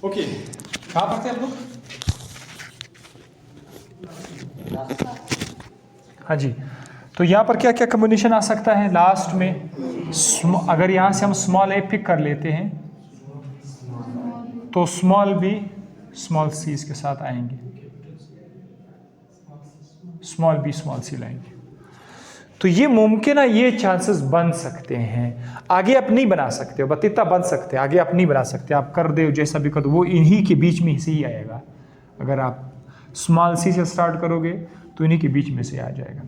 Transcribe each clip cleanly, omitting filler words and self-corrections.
Okay, कहाँ पर थे आप लोग? हाँ जी, तो यहाँ पर क्या क्या कम्बिनेशन आ सकता है लास्ट में? अगर यहाँ से हम स्मॉल ए पिक कर लेते हैं तो स्मॉल बी स्मॉल सी इसके साथ आएंगे, स्मॉल बी स्मॉल सी लाएंगे। तो ये मुमकिन है, ये चांसेस बन सकते हैं। आगे आप नहीं बना सकते हो, बस इतना बन सकते हैं, आगे आप नहीं बना सकते। आप कर दो जैसा भी कर दो, वो इन्हीं के बीच में से ही आएगा। अगर आप स्मॉल सी से स्टार्ट करोगे तो इन्हीं के बीच में से आ जाएगा।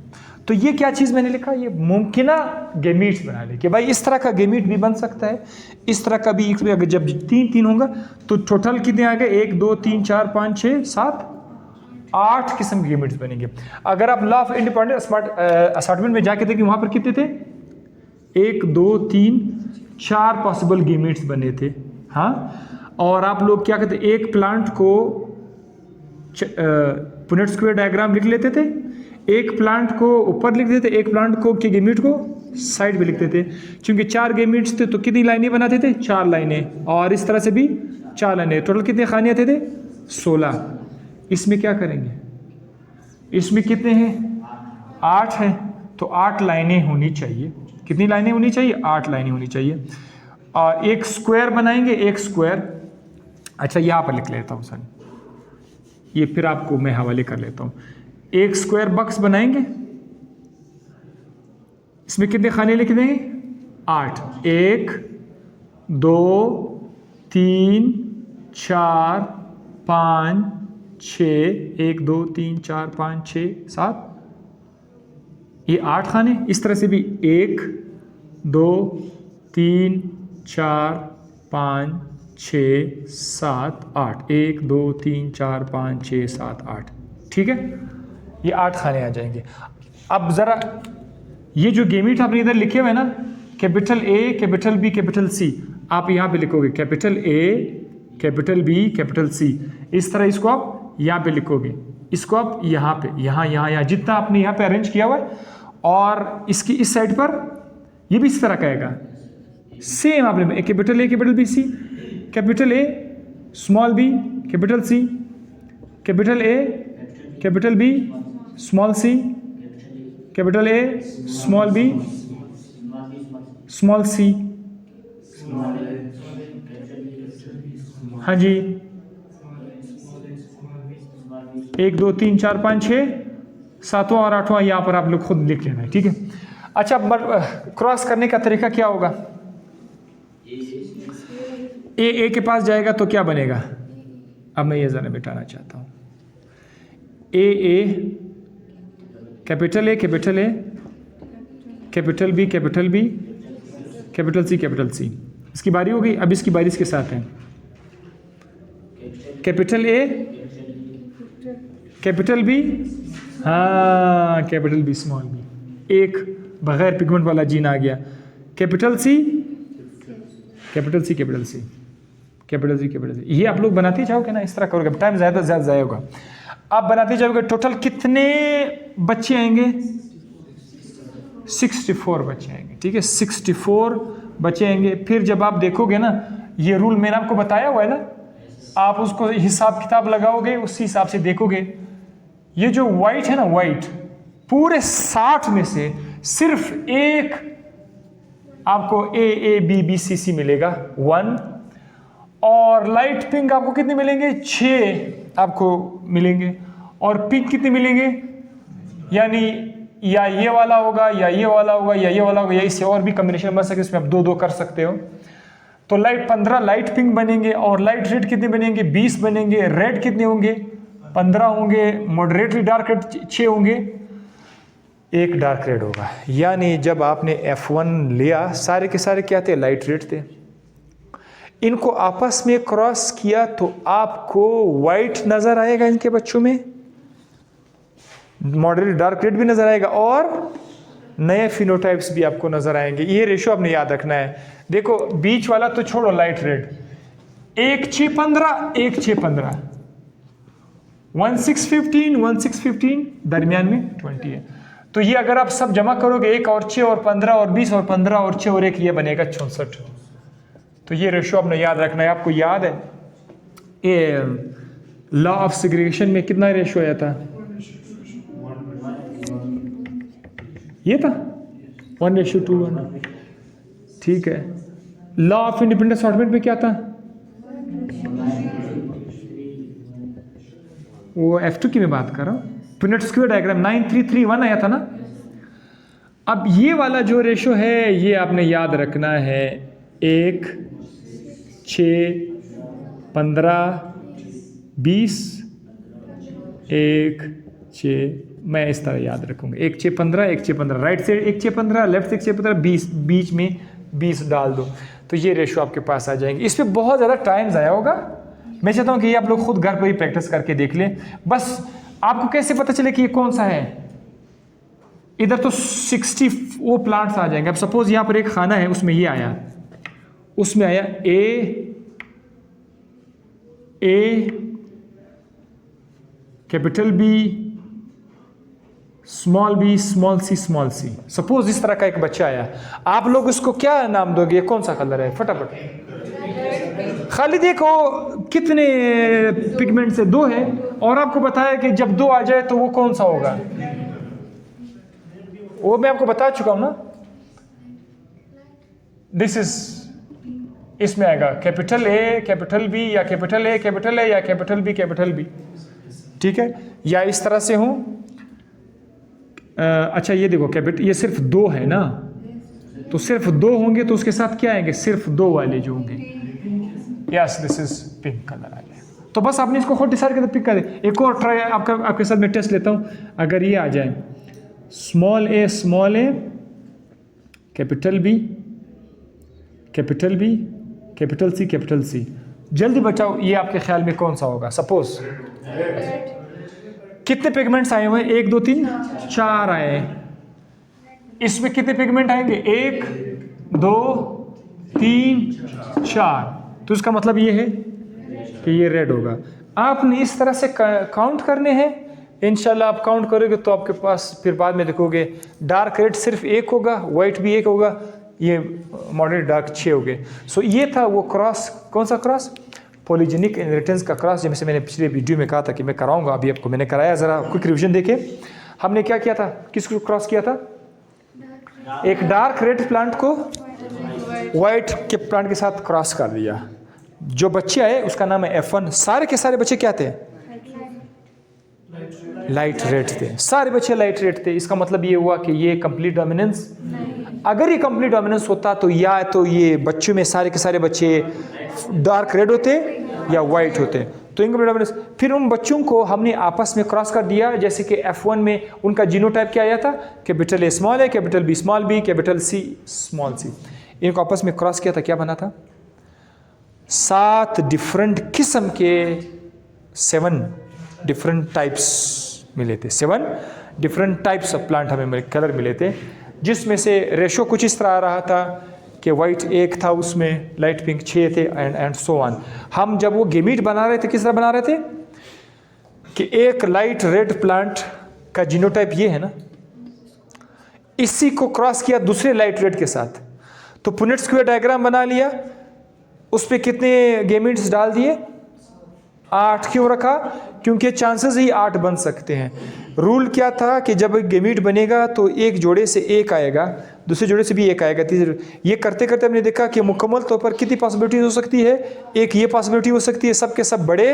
तो ये क्या चीज़ मैंने लिखा, ये मुमकिना गेमीट्स बना ले कि भाई इस तरह का गेमीट भी बन सकता है, इस तरह का भी। अगर जब 3 होगा तो टोटल कितने आ गए? 1 2 3 4 5 6 7 8 किस्म के गेमीट्स बनेंगे। अगर आप लॉ ऑफ इंडिपेंडेंट असार्टमेंट में जाके देखिए, वहां पर कितने थे? 1 2 3 4 पॉसिबल गेमीट्स बने थे। हाँ, और आप लोग क्या कहते, एक प्लांट को पुनेट स्क्वायर डायग्राम लिख लेते थे, एक प्लांट को ऊपर लिख देते, एक प्लांट को के गेमीट को साइड पे लिखते थे। क्योंकि 4 गेमीट्स थे तो कितनी लाइनें बनाते थे? 4 लाइनें। और इस तरह से भी 4 लाइनें। टोटल कितने खाने आते थे? 16। इसमें क्या करेंगे? इसमें कितने हैं? 8 हैं, तो 8 लाइनें होनी चाहिए। कितनी लाइनें होनी चाहिए? 8 लाइनें होनी चाहिए। और एक स्क्वायर बनाएंगे, एक स्क्वायर। अच्छा, यहाँ पर लिख लेता हूँ सर, ये फिर आपको मैं हवाले कर लेता हूँ। एक स्क्वायर बॉक्स बनाएंगे, इसमें कितने खाने लिख देंगे? 8। 1 2 3 4 5 6 1 2 3 4 5 6 7, ये 8 खाने। इस तरह से भी 1 2 3 4 5 6 7 8, 1 2 3 4 5 6 7 8। ठीक है, ये 8 खाने आ जाएंगे। अब ज़रा ये जो गेमीट आपने इधर लिखे हुए हैं ना, capital A capital B capital C, आप यहाँ पे लिखोगे capital A capital B capital C. इस तरह इसको आप यहाँ पे लिखोगे, इसको आप यहाँ पे, यहाँ जितना आपने यहाँ पे अरेंज किया हुआ है। और इसकी इस साइड पर ये भी इस तरह का आएगा सेम। आपने capital A capital B C, capital A small B capital C, capital A capital B small C, capital A small B small C. हाँ जी, 1 2 3 4 5 6 7वां और 8वां यहाँ पर आप लोग खुद लिख लेना है। ठीक है। अच्छा, क्रॉस करने का तरीका क्या होगा? ए के पास जाएगा तो क्या बनेगा? अब मैं ये ज़रा मिटाना चाहता हूँ। A capital A capital A capital B capital B capital C. इसकी बारी हो गई। अब इसकी बारी इसके साथ है। कैपिटल ए कैपिटल बी, हाँ कैपिटल बी स्मॉल बी, एक बगैर पिगमेंट वाला जीन आ गया। Capital C capital C capital C capital C capital C. ये आप लोग बनाते जाओगे ना, इस तरह करोगे, टाइम ज़्यादा ज़्यादा होगा। आप बनाते जाओगे। टोटल कितने बच्चे आएंगे? 64 बच्चे आएंगे। ठीक है, 64 बच्चे आएंगे। फिर जब आप देखोगे ना, ये रूल मैंने आपको बताया हुआ है ना, आप उसको हिसाब किताब लगाओगे, उसी हिसाब से देखोगे। ये जो वाइट है ना, वाइट पूरे 60 में से सिर्फ एक आपको ए बी बी सी सी मिलेगा 1, और लाइट पिंक आपको कितने मिलेंगे? 6 आपको मिलेंगे। और पिंक कितने मिलेंगे? यानी या ये वाला होगा या ये वाला होगा या ये वाला होगा, या इससे और भी कॉम्बिनेशन बन सके, इसमें आप 2-2 कर सकते हो। तो 15 लाइट पिंक बनेंगे, और लाइट रेड कितने बनेंगे? 20 बनेंगे। रेड कितने होंगे? 15 होंगे। मॉडरेटली डार्क रेड 6 होंगे। एक डार्क रेड होगा। यानी जब आपने F1 लिया, सारे के सारे क्या थे? लाइट रेड थे। इनको आपस में क्रॉस किया तो आपको वाइट नजर आएगा इनके बच्चों में, मॉडरेट डार्क रेड भी नजर आएगा, और नए फिनोटाइप्स भी आपको नजर आएंगे। ये रेशो आपने याद रखना है। देखो, बीच वाला तो छोड़ो, लाइट रेड 1 6 15 1 6 15, 1 6 15 1 6 15, दरमियान में 20 है। तो ये अगर आप सब जमा करोगे, 1 और 6 और 15 और 20 और 15 और 6 और 1, ये बनेगा 64। तो ये रेशो आपने याद रखना है। आपको याद है लॉ ऑफ सेग्रीगेशन में कितना रेशो आया था? ये था 1:2:1। ठीक है। लॉ ऑफ इंडिपेंडेंट असॉर्टमेंट में क्या था? वो F2 की मैं बात कर रहा हूँ। पुनेट स्क्वायर डायग्राम 9:3:3:1 आया था ना। अब ये वाला जो रेशो है ये आपने याद रखना है, 1, 6, 15, 20, 1, 6, मैं इस तरह याद रखूँगा, 1, 6, 15, 1, 6, 15, राइट से 1, 6, 15, लेफ्ट से 1, 6, 15, 20, बीच में 20 डाल दो तो ये रेशो आपके पास आ जाएंगे। इस पर बहुत ज़्यादा टाइम ज़ाया होगा। मैं चाहता हूँ कि ये आप लोग खुद घर पर ही प्रैक्टिस करके देख लें। बस आपको कैसे पता चले कि ये कौन सा है? इधर तो 60 वो प्लांट्स आ जाएंगे। अब सपोज यहाँ पर एक खाना है, उसमें ये आया, उसमें आया A capital B, small B, small C, small C. Suppose इस तरह का एक बच्चा आया, आप लोग इसको क्या नाम दोगे? कौन सा कलर है? फटाफट खाली देखो कितने पिगमेंट से 2 है, और आपको बताया कि जब 2 आ जाए तो वो कौन सा होगा। वो मैं आपको बता चुका हूं ना। दिस इज, इसमें आएगा कैपिटल ए कैपिटल बी, या कैपिटल ए कैपिटल ए, या कैपिटल बी कैपिटल बी। ठीक है, या इस तरह से हूं। अच्छा ये देखो कैपिटल, ये सिर्फ 2 है ना, तो सिर्फ 2 होंगे तो उसके साथ क्या आएंगे? सिर्फ 2 वाले जो होंगे। Yes, this is pink colour आ गया। तो बस आपने इसको खुद डिसाइड करके पिक कर दे। एक और ट्राई आपके साथ मैं टेस्ट लेता हूं। अगर ये आ जाए small A capital B capital सी, जल्दी बचाओ, ये आपके ख्याल में कौन सा होगा? सपोज कितने पिगमेंट्स आए हुए हैं? 1, 2, 3, 4 आए। इसमें कितने पिगमेंट आएंगे? 1, 2, 3, 4। तो इसका मतलब ये है कि ये रेड होगा। आपने इस तरह से काउंट करने हैं। इंशाल्लाह आप काउंट करोगे तो आपके पास फिर बाद में देखोगे डार्क रेड सिर्फ 1 होगा, वाइट भी 1 होगा, ये मॉडरेट डार्क 6 हो गए। सो ये था वो क्रॉस। कौन सा क्रॉस? पॉलीजेनिक इनहेरिटेंस का क्रॉस, जैसे मैंने पिछले वीडियो में कहा था कि मैं कराऊंगा, अभी आपको मैंने कराया। ज़रा क्विक रिविजन देखे। हमने क्या किया था? किसको क्रॉस किया था? एक डार्क रेड प्लांट को वाइट के प्लांट के साथ क्रॉस कर दिया। जो बच्चे आए उसका नाम है F1। सारे के सारे बच्चे क्या थे? लाइट रेड थे। सारे बच्चे लाइट रेड थे। इसका मतलब ये हुआ कि ये कंप्लीट डोमिनेंस। अगर ये कंप्लीट डोमिनेंस होता तो या तो ये बच्चों में सारे के सारे बच्चे डार्क रेड होते या वाइट होते, तो इनकम्प्लीट डोमिनेंस। फिर उन बच्चों को हमने आपस में क्रॉस कर दिया, जैसे कि F1 में उनका जीनोटाइप क्या आया था? Capital A small A, capital B small B, capital C small C. इनको आपस में क्रॉस किया था, क्या बना था? 7 डिफरेंट किस्म के 7 डिफरेंट टाइप्स मिले थे। 7 डिफरेंट टाइप्स ऑफ प्लांट हमें कलर मिले थे, जिसमें से रेशो कुछ इस तरह आ रहा था कि वाइट 1 था, उसमें लाइट पिंक 6 थे, एंड सो ऑन। हम जब वो गेमीट बना रहे थे, किस तरह बना रहे थे कि एक लाइट रेड प्लांट का जीनोटाइप ये है ना, इसी को क्रॉस किया दूसरे लाइट रेड के साथ, तो पुनेट स्क्वायर डायग्राम बना लिया। उस पर कितने गेमीट्स डाल दिए? 8 क्यों रखा? क्योंकि चांसेस ही 8 बन सकते हैं। रूल क्या था कि जब गेमीट बनेगा तो एक जोड़े से 1 आएगा, दूसरे जोड़े से भी 1 आएगा, तीसरे। ये करते करते हमने देखा कि मुकम्मल तौर पर कितनी पॉसिबिलिटीज हो सकती है? एक ये पॉसिबिलिटी हो सकती है, सब के सब बड़े,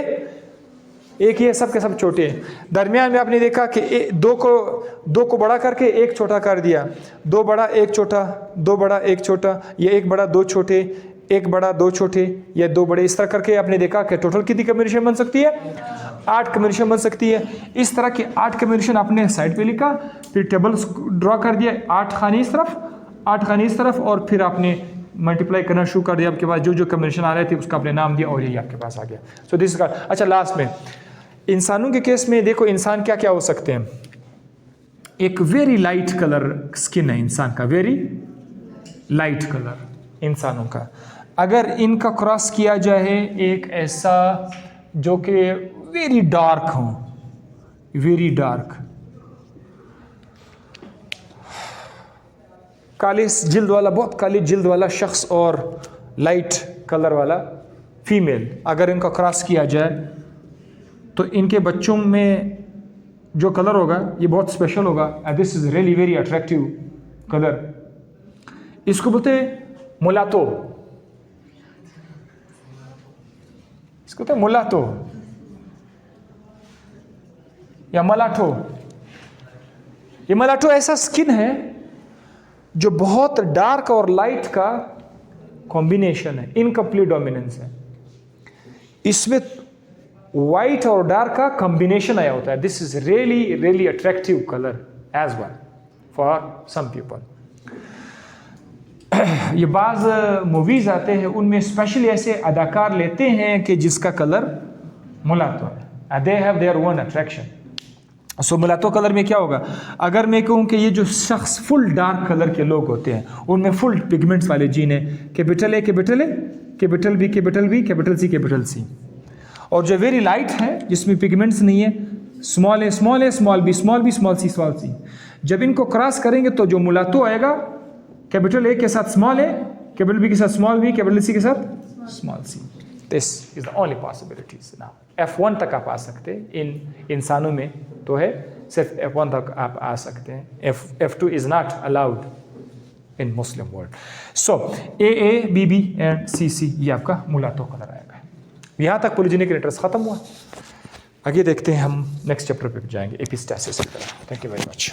एक ये सब के सब छोटे। दरमियान में आपने देखा कि 2 को बड़ा करके 1 छोटा कर दिया, 2 बड़ा 1 छोटा, 2 बड़ा 1 छोटा, या 1 बड़ा 2 छोटे, 1 बड़ा 2 छोटे, या 2 बड़े। इस तरह करके आपने देखा कि टोटल कितनी कम्बिनेशन बन सकती है? 8 कम्बिनेशन बन सकती है। इस तरह की 8 कम्बिनेशन आपने साइड पे लिखा, फिर टेबल ड्रॉ कर दिया, 8 खाने इस तरफ, 8 खाने इस तरफ, और फिर आपने मल्टीप्लाई करना शुरू कर दिया। आपके पास जो जो कम्बिनेशन आ रहे थे उसका आपने नाम दिया, और यही आपके पास आ गया। सो दिस का। अच्छा, लास्ट में इंसानों के केस में देखो, इंसान क्या क्या हो सकते हैं। एक वेरी लाइट कलर स्किन है इंसान का, वेरी लाइट कलर इंसानों का। अगर इनका क्रॉस किया जाए एक ऐसा जो कि वेरी डार्क हो, वेरी डार्क, काली जिल्द वाला, बहुत काली जिल्द वाला शख्स और लाइट कलर वाला फीमेल, अगर इनका क्रॉस किया जाए तो इनके बच्चों में जो कलर होगा ये बहुत स्पेशल होगा। This is really very attractive colour. इसको बोलते हैं मुलातो, इसको बोलते हैं मुलातो या मलाठो। ये मलाठो ऐसा स्किन है जो बहुत डार्क और लाइट का कॉम्बिनेशन है, इनकम्प्लीट डोमिनेंस है। इसमें वाइट और डार्क का कॉम्बिनेशन आया होता है। This is really really attractive colour as well for some people. ये बाज मूवीज आते हैं उनमें स्पेशली ऐसे अदाकार लेते हैं कि जिसका कलर मुलातो है, they have their own attraction. So mulatto colour में क्या होगा, अगर मैं कहूँ कि ये जो शख्स फुल डार्क कलर के लोग होते हैं उनमें फुल पिगमेंट्स वाले जीन है, capital A capital A capital B capital B capital C capital C, और जो वेरी लाइट है जिसमें पिगमेंट्स नहीं है, small A small A small B small B small C. जब इनको क्रॉस करेंगे तो जो मुलातो आएगा कैपिटल ए के साथ स्मॉल ए, कैपिटल बी के साथ स्मॉल बी, कैपिटल सी के साथ small C. This is the only possibilities. Now F1 तक आप आ सकते हैं इन इंसानों में, तो है सिर्फ F1 तक आप आ सकते हैं। F2 is not allowed in Muslim world. So AA BB and CC ये आपका मुलातो कलर आएगा। यहाँ तक पॉलीजेनिक इंटरेस्ट खत्म हुआ। आगे देखते हैं हम नेक्स्ट चैप्टर पे जाएंगे, एपिस्टैसिस की तरफ। Thank you very much.